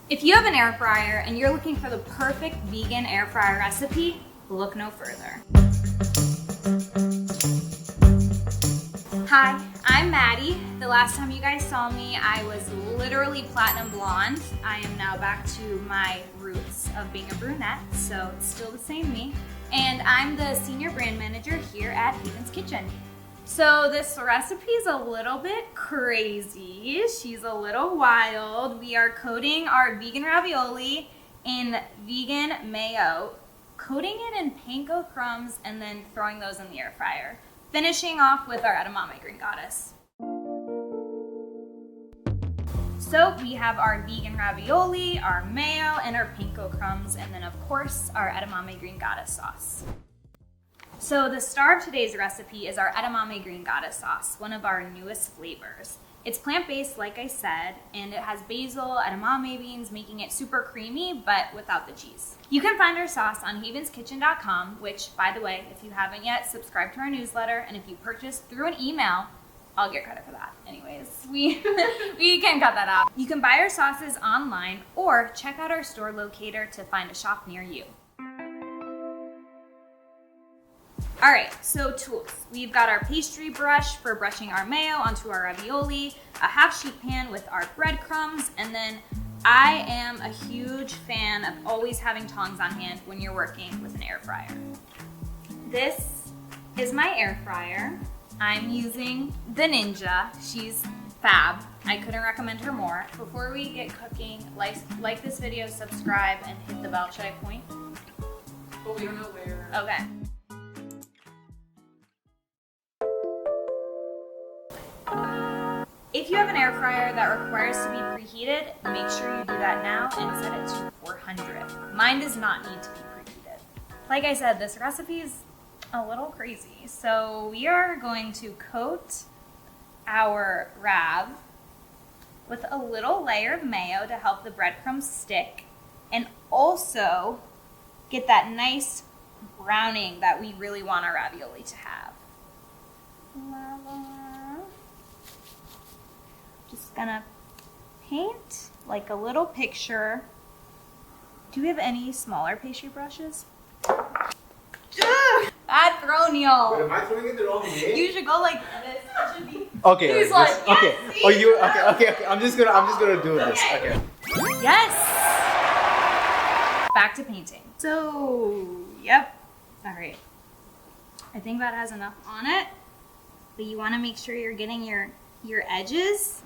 If you have an air fryer and you're looking for the perfect vegan air fryer recipe, look no further. Hi, I'm Maddie. The last time you guys saw me, I was literally platinum blonde. I am now back to my roots of being a brunette, so it's still the same me. And I'm the senior brand manager here at Haven's Kitchen. So this recipe is a little bit crazy. She's a little wild. We are coating our vegan ravioli in vegan mayo, coating it in panko crumbs, and then throwing those in the air fryer. Finishing off with our edamame green goddess. So we have our vegan ravioli, our mayo, and our panko crumbs, and then of course our edamame green goddess sauce. So the star of today's recipe is our edamame green goddess sauce, one of our newest flavors. It's plant-based, like I said, and it has basil, edamame beans, making it super creamy, but without the cheese. You can find our sauce on havenskitchen.com, which, by the way, if you haven't yet, subscribe to our newsletter, and if you purchase through an email, I'll get credit for that. Anyways, we can cut that out. You can buy our sauces online or check out our store locator to find a shop near you. All right, so tools. We've got our pastry brush for brushing our mayo onto our ravioli, a half sheet pan with our breadcrumbs, and then I am a huge fan of always having tongs on hand when you're working with an air fryer. This is my air fryer. I'm using the Ninja. She's fab. I couldn't recommend her more. Before we get cooking, like this video, subscribe, and hit the bell. Should I point? But we don't know where. Okay. If you have an air fryer that requires to be preheated, make sure you do that now and set it to 400. Mine does not need to be preheated. Like I said, this recipe is a little crazy. So we are going to coat our rav with a little layer of mayo to help the breadcrumbs stick and also get that nice browning that we really want our ravioli to have. Just gonna paint like a little picture. Do we have any smaller pastry brushes? Bad throw, Neil. Wait, am I throwing it the wrong way? You should go like this. It should be. Okay. He's like, yes, okay. see? Oh, you okay. I'm just gonna do this. Okay. Yes. Back to painting. So, yep. All right. I think that has enough on it, but you want to make sure you're getting your edges.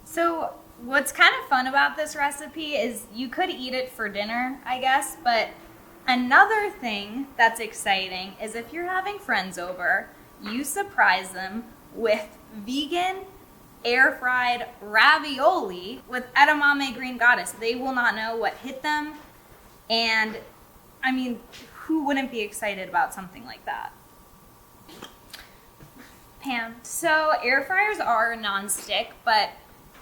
So what's kind of fun about this recipe is you could eat it for dinner, I guess, but another thing that's exciting is if you're having friends over, you surprise them with vegan air-fried ravioli with edamame green goddess. They will not know what hit them, and I mean, who wouldn't be excited about something like that? Pam, so air fryers are non-stick, but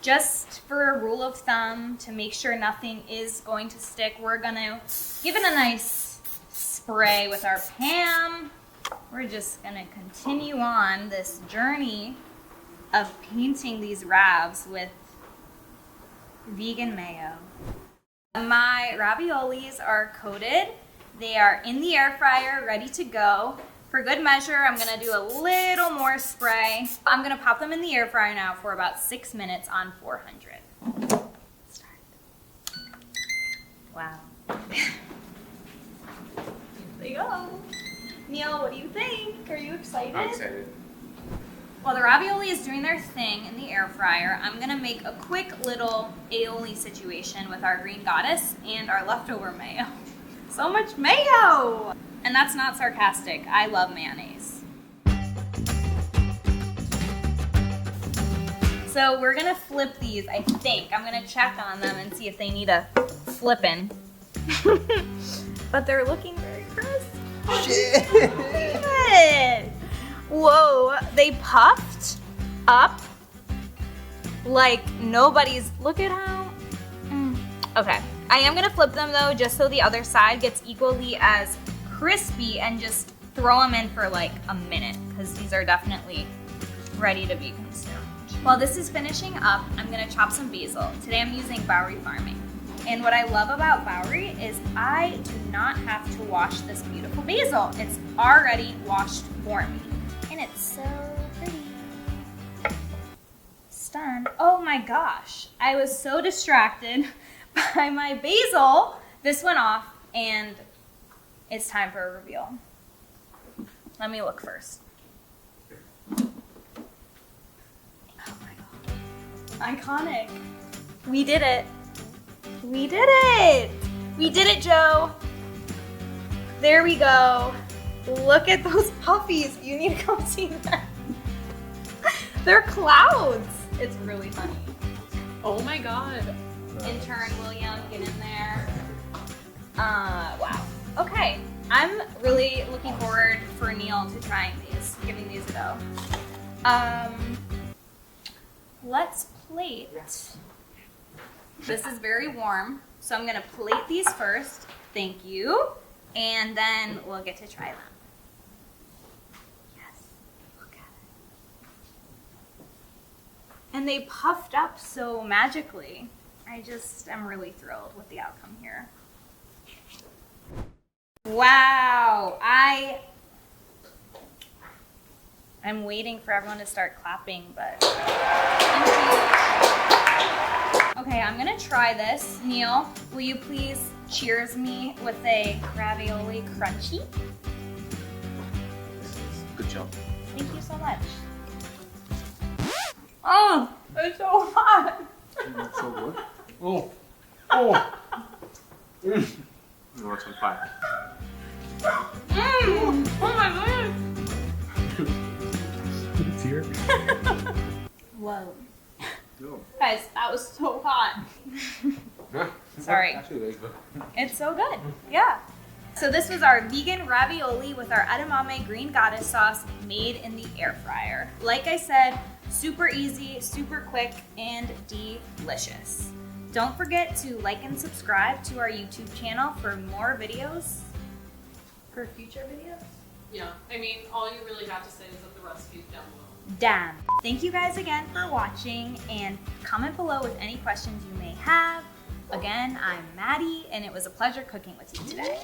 just for a rule of thumb, to make sure nothing is going to stick, we're gonna give it a nice spray with our Pam. We're just gonna continue on this journey of painting these ravs with vegan mayo. My raviolis are coated. They are in the air fryer, ready to go. For good measure, I'm gonna do a little more spray. I'm gonna pop them in the air fryer now for about 6 minutes on 400. Start. Wow. Here they go. Neil, what do you think? Are you excited? I'm excited. While the ravioli is doing their thing in the air fryer, I'm gonna make a quick little aioli situation with our green goddess and our leftover mayo. So much mayo! And that's not sarcastic. I love mayonnaise. So we're gonna flip these, I think. I'm gonna check on them and see if they need a flipping. But they're looking very crisp. Shit! Whoa, they puffed up like nobody's. Look at how. Okay, I am gonna flip them though, just so the other side gets equally as crispy, and just throw them in for like a minute because these are definitely ready to be consumed. While this is finishing up, I'm gonna chop some basil. Today I'm using Bowery Farming. And what I love about Bowery is I do not have to wash this beautiful basil. It's already washed for me. And it's so pretty. Stunned. Oh my gosh. I was so distracted by my basil. This went off and it's time for a reveal. Let me look first. Oh my god. Iconic. We did it. We did it. We did it, Joe. There we go. Look at those puppies. You need to come see them. They're clouds. It's really funny. Oh my god. Intern William, get in there. Wow. Okay. I'm really looking forward for Neil to trying these, giving these a go. Let's plate. This is very warm, so I'm gonna plate these first. Thank you. And then we'll get to try them. Yes, look at it. And they puffed up so magically. I'm really thrilled with the outcome here. Wow, I'm waiting for everyone to start clapping, but thank you. Okay, I'm gonna try this. Neil, will you please cheers me with a ravioli crunchy? Good job. Thank you so much. Oh, it's so hot. It's so good. Oh. Oh. Mm. Oh, it's on fire. Oh my It's here. god. Whoa. No. Guys, that was so hot. Sorry. Actually, very good. It's so good. Yeah. So this was our vegan ravioli with our edamame green goddess sauce made in the air fryer. Like I said, super easy, super quick, and delicious. Don't forget to like and subscribe to our YouTube channel for more videos, for future videos. Yeah, I mean, all you really have to say is that the recipe's down below. Damn. Thank you guys again for watching, and comment below with any questions you may have. Again, I'm Maddie, and it was a pleasure cooking with you today.